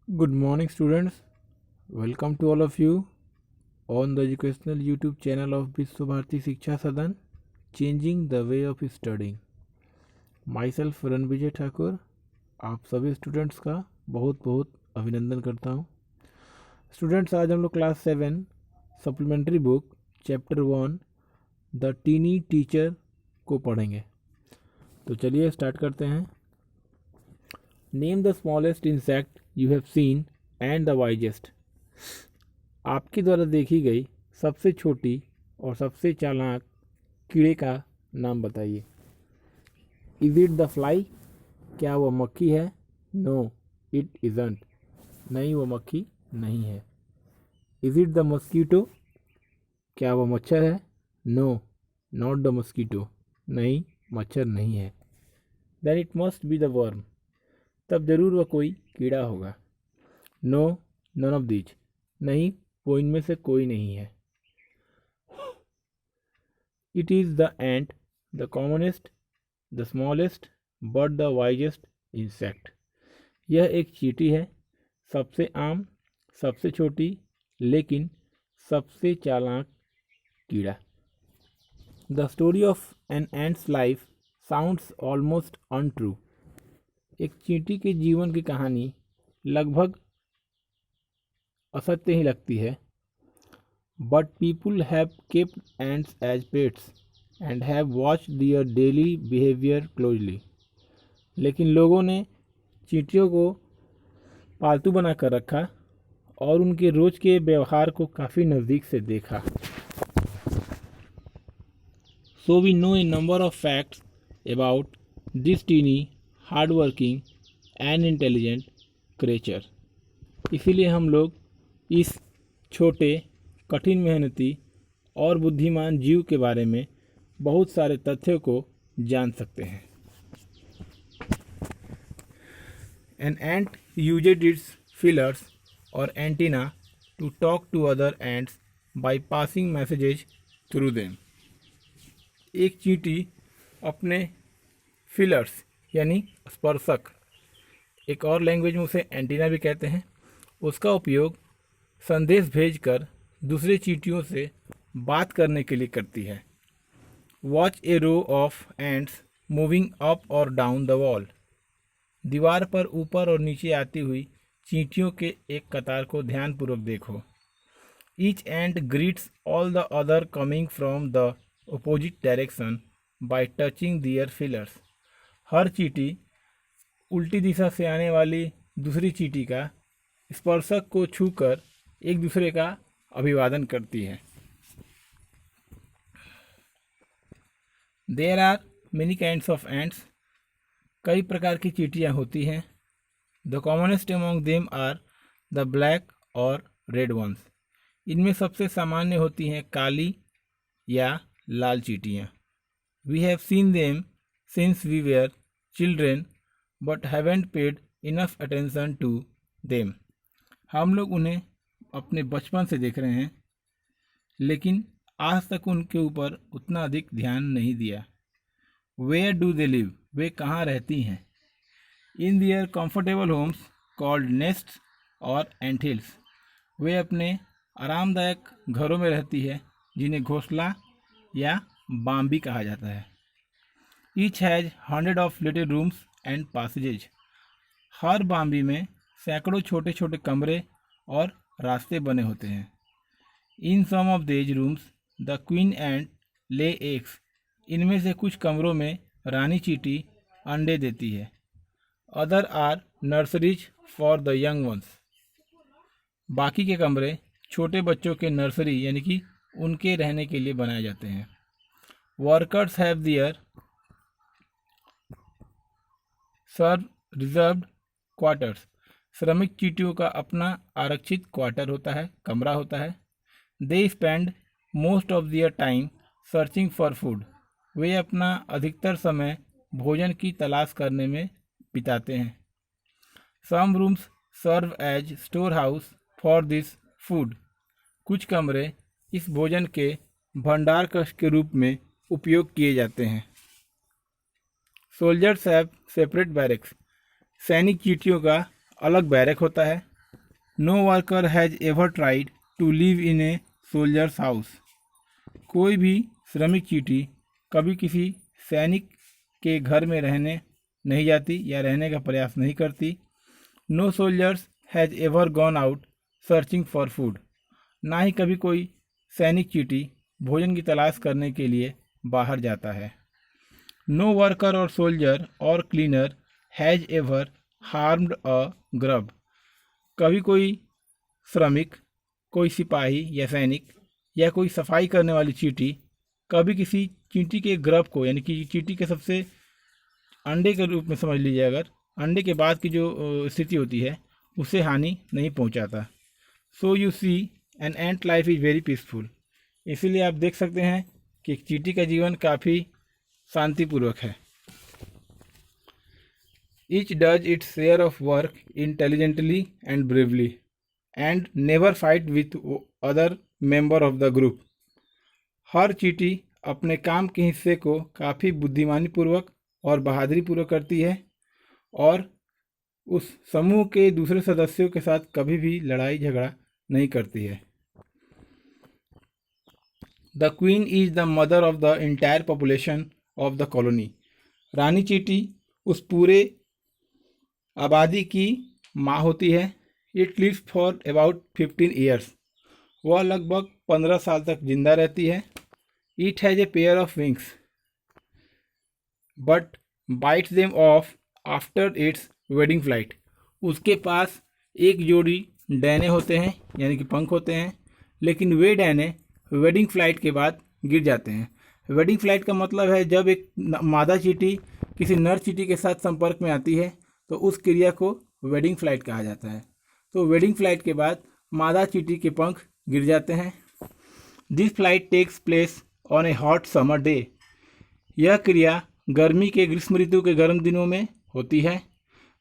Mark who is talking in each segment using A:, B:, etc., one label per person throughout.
A: Good morning, students. Welcome to all of you on the educational YouTube channel of Vishwa Bharati Shiksha Sadan, Changing the Way of Studying. Myself Ranvijay Thakur आप सभी students का बहुत बहुत अभिनंदन करता हूँ। Students, आज हम लोग class 7 supplementary book chapter 1 the tiny teacher को पढ़ेंगे। तो चलिए स्टार्ट करते हैं। Name the smallest insect you have seen and the wisest. आपके द्वारा देखी गई सबसे छोटी और सबसे चालाक कीड़े का नाम बताइए। Is it the fly? क्या वह मक्खी है? No it isn't. नहीं, वह मक्खी नहीं है। Is it the mosquito? क्या वह मच्छर है? No not the mosquito. नहीं, मच्छर नहीं है। Then it must be the worm. तब जरूर वह कोई कीड़ा होगा। No none of these. नहीं, वो इनमें से कोई नहीं है। It is the ant, the commonest, the smallest but the wisest insect. यह एक चींटी है, सबसे आम, सबसे छोटी, लेकिन सबसे चालाक कीड़ा। The story of an ants life sounds almost untrue. एक चींटी के जीवन की कहानी लगभग असत्य ही लगती है। But people have kept ants as pets and have watched their daily behaviour closely. लेकिन लोगों ने चींटियों को पालतू बनाकर रखा और उनके रोज के व्यवहार को काफ़ी नज़दीक से देखा। So we know a number of facts about this tiny hard working and intelligent creature. इसीलिए हम लोग इस छोटे, कठिन मेहनती और बुद्धिमान जीव के बारे में बहुत सारे तथ्यों को जान सकते हैं। An ant uses its feelers और antenna to talk to other ants by passing messages through them. एक चींटी अपने फीलर्स यानी स्पर्शक, एक और लैंग्वेज में उसे एंटीना भी कहते हैं, उसका उपयोग संदेश भेजकर दूसरे चींटियों से बात करने के लिए करती है। Watch a row of ants moving up और डाउन द वॉल। दीवार पर ऊपर और नीचे आती हुई चींटियों के एक कतार को ध्यानपूर्वक देखो। Each ant greets all the other coming from the opposite direction by touching their feelers. हर चींटी उल्टी दिशा से आने वाली दूसरी चींटी का स्पर्शक को छूकर एक दूसरे का अभिवादन करती है। There are many kinds of ants. कई प्रकार की चींटियाँ होती हैं। The commonest among them are the black और रेड वंस। इनमें सबसे सामान्य होती हैं काली या लाल चींटियाँ। We have seen them since we were children but haven't paid enough attention to them. हम लोग उन्हें अपने बचपन से देख रहे हैं, लेकिन आज तक उनके ऊपर उतना अधिक ध्यान नहीं दिया। Where do they live? वे कहाँ रहती हैं? In their comfortable homes called nest और एंटिल्स। वे अपने आरामदायक घरों में रहती है, जिन्हें घोंसला या बाम्बी कहा जाता है। Each has 100 of little rooms and passages. हर बाम्बी में सैकड़ों छोटे छोटे कमरे और रास्ते बने होते हैं। इन सम ऑफ देज rooms the queen ant lay eggs. इनमें से कुछ कमरों में रानी चींटी अंडे देती है। Other are nurseries for the young ones. बाकी के कमरे छोटे बच्चों के नर्सरी यानी कि उनके रहने के लिए बनाए जाते हैं। Workers have their serve reserved quarters. श्रमिक चींटियों का अपना आरक्षित क्वार्टर होता है, कमरा होता है। They spend most of their time searching for food. वे अपना अधिकतर समय भोजन की तलाश करने में बिताते हैं। Some rooms serve as storehouse for this food. कुछ कमरे इस भोजन के भंडार कक्ष के रूप में उपयोग किए जाते हैं। Soldiers have separate barracks. सैनिक चींटियों का अलग बैरक होता है। No worker has ever tried to live in a soldiers house. कोई भी श्रमिक चींटी कभी किसी सैनिक के घर में रहने नहीं जाती या रहने का प्रयास नहीं करती। No soldiers has ever gone out searching for food. ना ही कभी कोई सैनिक चींटी भोजन की तलाश करने के लिए बाहर जाता है। नो वर्कर और सोल्जर और cleaner has ever harmed a grub. कभी कोई श्रमिक, कोई सिपाही या सैनिक या कोई सफाई करने वाली चींटी कभी किसी चींटी के ग्रब को, यानी कि चींटी के सबसे अंडे के रूप में समझ लीजिए, अगर अंडे के बाद की जो स्थिति होती है उसे हानि नहीं पहुंचाता। So you see an ant life is very peaceful. इसीलिए आप देख सकते हैं कि एक चींटी का जीवन काफ़ी शांतिपूर्वक है। Each does its share of work intelligently and bravely and never fight with other member of the group. हर चींटी अपने काम के हिस्से को काफ़ी बुद्धिमानी पूर्वक और बहादुरी पूर्वक करती है और उस समूह के दूसरे सदस्यों के साथ कभी भी लड़ाई झगड़ा नहीं करती है। The queen is the mother of the entire population of the colony. रानी चींटी उस पूरे आबादी की माँ होती है। It lives for about 15 years. वह लगभग 15 साल तक जिंदा रहती है। It has a pair of wings but bites them off after its wedding flight. उसके पास एक जोड़ी डैने होते हैं, यानी कि पंख होते हैं, लेकिन वे डैने वेडिंग फ्लाइट के बाद गिर जाते हैं। वेडिंग फ्लाइट का मतलब है जब एक मादा चींटी किसी नर चींटी के साथ संपर्क में आती है तो उस क्रिया को वेडिंग फ्लाइट कहा जाता है। तो वेडिंग फ्लाइट के बाद मादा चींटी के पंख गिर जाते हैं। This flight takes place on a hot summer day. यह क्रिया गर्मी के ग्रीष्म ऋतु के गर्म दिनों में होती है।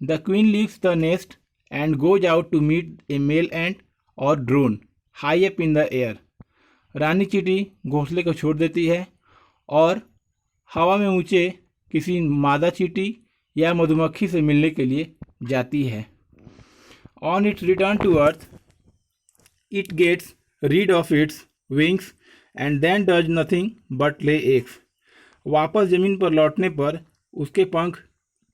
A: The queen leaves the nest and goes out to meet a male ant और drone high up in the air. रानी चींटी घोंसले को छोड़ देती है और हवा में ऊंचे किसी मादा चींटी या मधुमक्खी से मिलने के लिए जाती है। On its return to earth it gets rid of its wings and then does nothing but lay eggs. वापस ज़मीन पर लौटने पर उसके पंख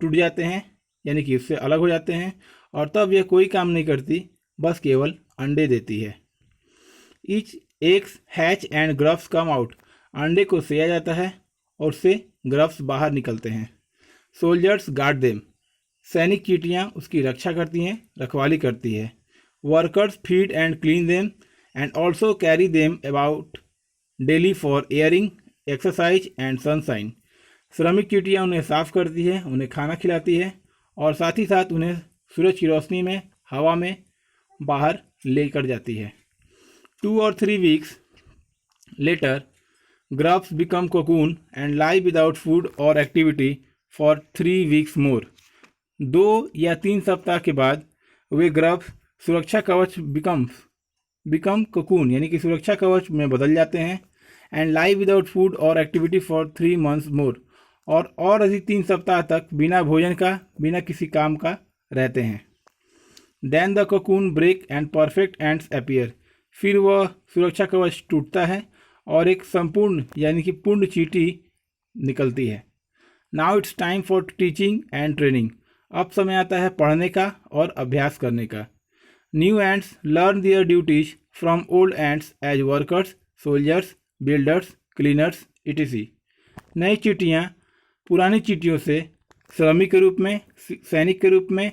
A: टूट जाते हैं, यानी कि उससे अलग हो जाते हैं, और तब यह कोई काम नहीं करती, बस केवल अंडे देती है। Each eggs hatch and grubs come out. अंडे को सेया जाता है और उससे ग्रफ्स बाहर निकलते हैं। Soldiers guard them. सैनिक चींटियाँ उसकी रक्षा करती हैं, रखवाली करती है। Workers feed and clean them and also carry them about daily for airing exercise and sunshine. श्रमिक चींटियाँ उन्हें साफ करती है, उन्हें खाना खिलाती है और साथ ही साथ उन्हें सूरज की रोशनी में, हवा में बाहर लेकर जाती है। 2 or 3 weeks later, grubs become cocoon and lie without food or activity for 3 weeks more. 2 या 3 सप्ताह के बाद वे ग्रब्स सुरक्षा कवच बिकम कोकून, यानी कि सुरक्षा कवच में बदल जाते हैं। एंड लाई विदाउट फूड और एक्टिविटी फॉर 3 months मोर, और अधिक 3 सप्ताह तक बिना भोजन का, बिना किसी काम का रहते हैं। Then the cocoon break and perfect ants appear. फिर वह सुरक्षा कवच टूटता है और एक संपूर्ण, यानी कि पूर्ण चींटी निकलती है। Now it's time for teaching and training. अब समय आता है पढ़ने का और अभ्यास करने का। New ants learn their duties from old ants as workers, soldiers, builders, cleaners etc. नई चींटियाँ पुरानी चींटियों से श्रमिक के रूप में, सैनिक के रूप में,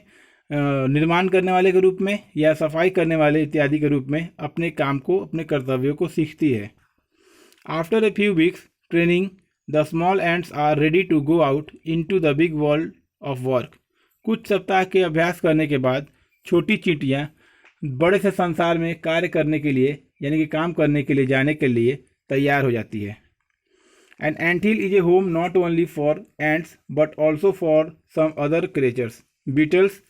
A: निर्माण करने वाले के रूप में या सफाई करने वाले इत्यादि के रूप में अपने काम को, अपने कर्तव्यों को सीखती है। After a few weeks training the small ants are ready to go out into the big world of work. कुछ सप्ताह के अभ्यास करने के बाद छोटी चींटियाँ बड़े से संसार में कार्य करने के लिए, यानी कि काम करने के लिए जाने के लिए तैयार हो जाती है। An anthill is a home not only for ants but also for some other creatures, beetles,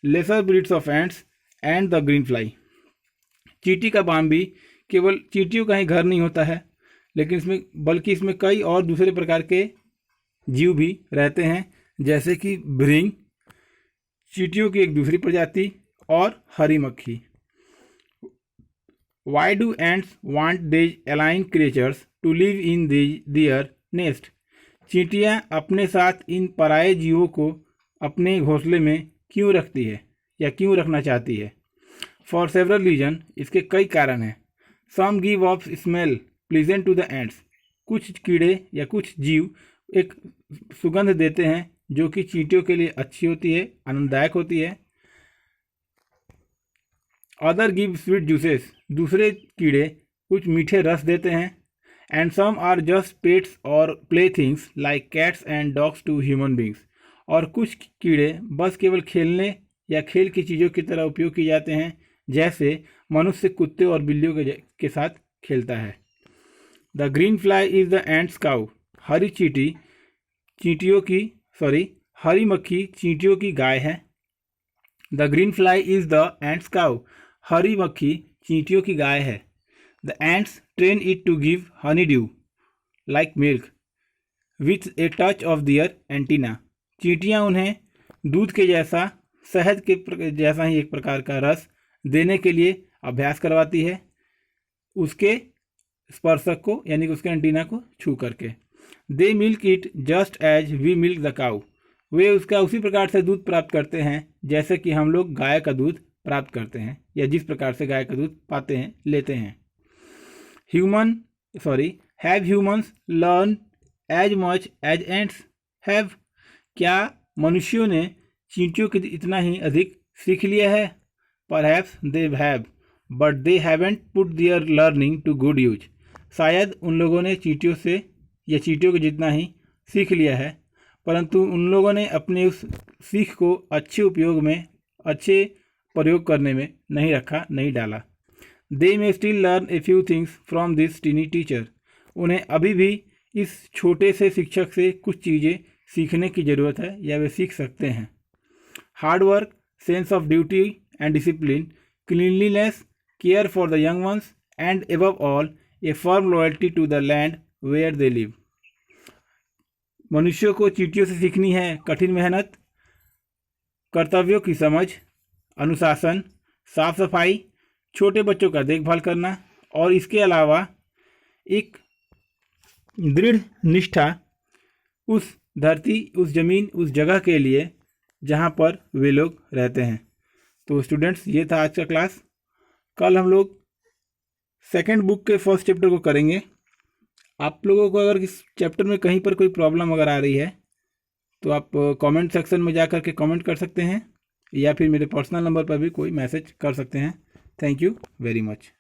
A: lesser breeds of ants and the green fly. चींटी का बाम भी केवल चींटियों का ही घर नहीं होता है, लेकिन इसमें कई और दूसरे प्रकार के जीव भी रहते हैं, जैसे कि भृंग, चींटियों की एक दूसरी प्रजाति, और हरी मक्खी। Why do ants want these alien creatures to live in their nest? चींटियाँ अपने साथ इन पराये जीवों को अपने घोंसले में क्यों रखती है या क्यों रखना चाहती है? फॉर सेवरल रीजन, इसके कई कारण हैं। Some give off smell pleasant to the ants, कुछ कीड़े या कुछ जीव एक सुगंध देते हैं जो कि चींटियों के लिए अच्छी होती है, आनंददायक होती है। अदर गिव स्वीट जूसेस, दूसरे कीड़े कुछ मीठे रस देते हैं। And some are just pets और playthings like cats and dogs to human beings, और कुछ कीड़े बस केवल खेलने या खेल की चीज़ों की तरह उपयोग किए जाते हैं, जैसे मनुष्य कुत्ते और बिल्लियों के साथ खेलता है। The green fly is the ants cow, हरी मक्खी चींटियों की गाय है। The green fly is the ants cow, हरी मक्खी चींटियों की गाय है। The ants train it to give honeydew like milk with a touch of their antenna, चींटियाँ उन्हें दूध के जैसा, शहद के जैसा ही एक प्रकार का रस देने के लिए अभ्यास करवाती है, उसके स्पर्शक को यानी कि उसके एंटीना को छू करके। They milk it just as we milk the cow, वे उसका उसी प्रकार से दूध प्राप्त करते हैं जैसे कि हम लोग गाय का दूध प्राप्त करते हैं या जिस प्रकार से गाय का दूध पाते हैं, लेते हैं। Have humans learn as much as ants have, क्या मनुष्यों ने चींटियों के इतना ही अधिक सीख लिया है? Perhaps they have but they haven't put their learning to good use, शायद उन लोगों ने चींटियों से या चींटियों के जितना ही सीख लिया है, परंतु उन लोगों ने अपने उस सीख को अच्छे उपयोग में, अच्छे प्रयोग करने में नहीं डाला। They may still learn a few things from this tiny teacher, उन्हें अभी भी इस छोटे से शिक्षक से कुछ चीज़ें सीखने की ज़रूरत है या वे सीख सकते हैं। Hard work, sense of duty and discipline, cleanliness, care for the young ones and above all a firm loyalty to the land where they live, मनुष्यों को चींटियों से सीखनी है कठिन मेहनत, कर्तव्यों की समझ, अनुशासन, साफ सफाई, छोटे बच्चों का देखभाल करना, और इसके अलावा एक दृढ़ निष्ठा उस धरती, उस ज़मीन, उस जगह के लिए जहाँ पर वे लोग रहते हैं। तो स्टूडेंट्स, ये था आज का क्लास। कल हम लोग सेकंड बुक के फर्स्ट चैप्टर को करेंगे। आप लोगों को अगर इस चैप्टर में कहीं पर कोई प्रॉब्लम अगर आ रही है तो आप कमेंट सेक्शन में जा कर के कमेंट कर सकते हैं या फिर मेरे पर्सनल नंबर पर भी कोई मैसेज कर सकते हैं। Thank you very much.